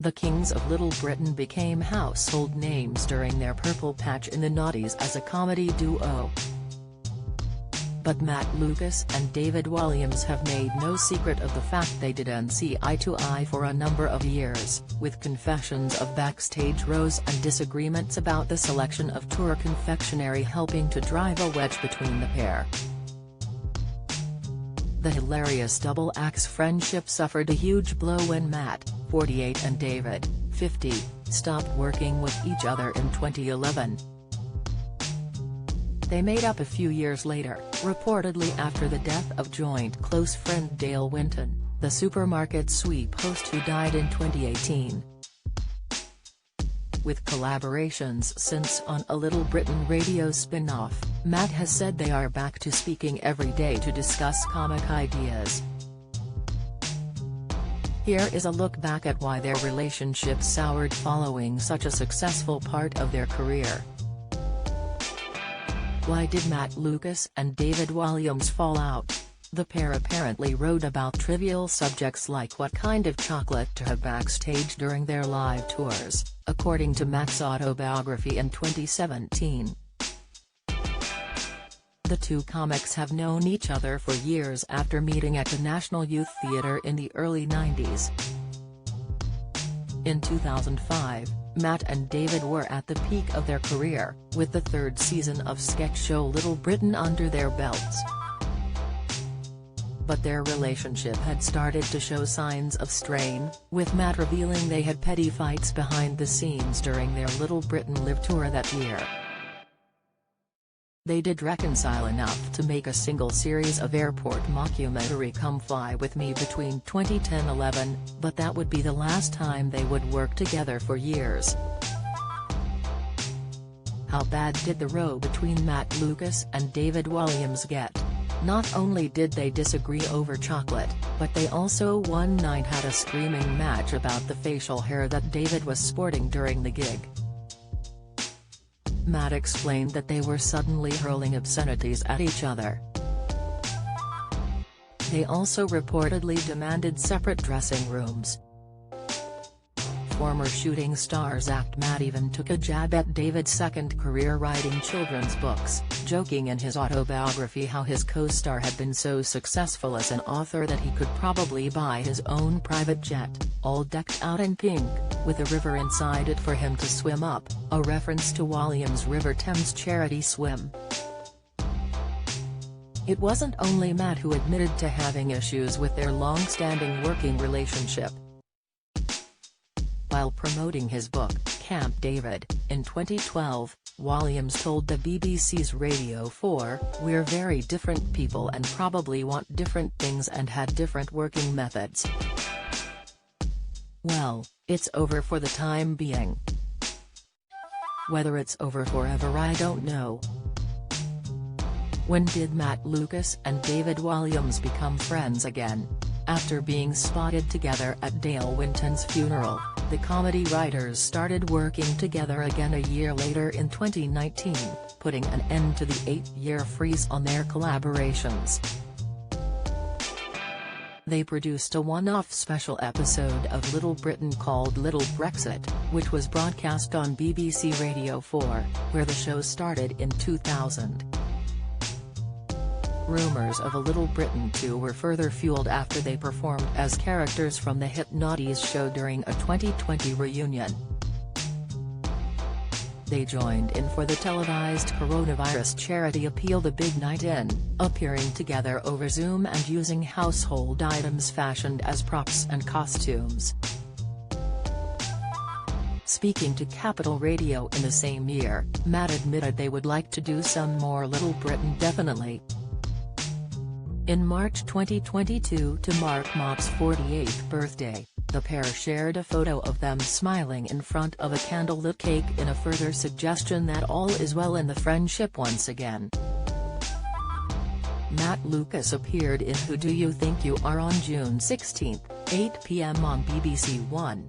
The Kings of Little Britain became household names during their purple patch in the noughties as a comedy duo. But Matt Lucas and David Walliams have made no secret of the fact they didn't see eye to eye for a number of years, with confessions of backstage rows and disagreements about the selection of tour confectionery helping to drive a wedge between the pair. The hilarious double-axe friendship suffered a huge blow when Matt, 48, and David, 50, stopped working with each other in 2011. They made up a few years later, reportedly after the death of joint close friend Dale Winton, the supermarket sweep host who died in 2018. With collaborations since on a Little Britain radio spin-off, Matt has said they are back to speaking every day to discuss comic ideas. Here is a look back at why their relationship soured following such a successful part of their career. Why did Matt Lucas and David Walliams fall out? The pair apparently wrote about trivial subjects like what kind of chocolate to have backstage during their live tours, according to Matt's autobiography in 2017. The two comics have known each other for years after meeting at the National Youth Theatre in the early 90s. In 2005, Matt and David were at the peak of their career, with the third season of sketch show Little Britain under their belts. But their relationship had started to show signs of strain, with Matt revealing they had petty fights behind the scenes during their Little Britain live tour that year. They did reconcile enough to make a single series of airport mockumentary Come Fly With Me between 2010-11, but that would be the last time they would work together for years. How bad did the row between Matt Lucas and David Walliams get? Not only did they disagree over chocolate, but they also one night had a screaming match about the facial hair that David was sporting during the gig. Matt explained that they were suddenly hurling obscenities at each other. They also reportedly demanded separate dressing rooms. Former Shooting Stars act Matt even took a jab at David's second career writing children's books, joking in his autobiography how his co-star had been so successful as an author that he could probably buy his own private jet, all decked out in pink, with a river inside it for him to swim up, a reference to Walliams' River Thames charity swim. It wasn't only Matt who admitted to having issues with their long-standing working relationship. While promoting his book, Camp David, in 2012, Walliams told the BBC's Radio 4, "We're very different people and probably want different things and had different working methods. Well, it's over for the time being. Whether it's over forever I don't know." When did Matt Lucas and David Walliams become friends again? After being spotted together at Dale Winton's funeral, the comedy writers started working together again a year later in 2019, putting an end to the 8-year freeze on their collaborations. They produced a one-off special episode of Little Britain called Little Brexit, which was broadcast on BBC Radio 4, where the show started in 2000. Rumours of a Little Britain 2 were further fueled after they performed as characters from the hit Naughties show during a 2020 reunion. They joined in for the televised coronavirus charity appeal The Big Night In, appearing together over Zoom and using household items fashioned as props and costumes. Speaking to Capital Radio in the same year, Matt admitted they would like to do some more Little Britain definitely. In March 2022 to mark Mop's 48th birthday, the pair shared a photo of them smiling in front of a candlelit cake in a further suggestion that all is well in the friendship once again. Matt Lucas appeared in Who Do You Think You Are on June 16, 8 p.m. on BBC One.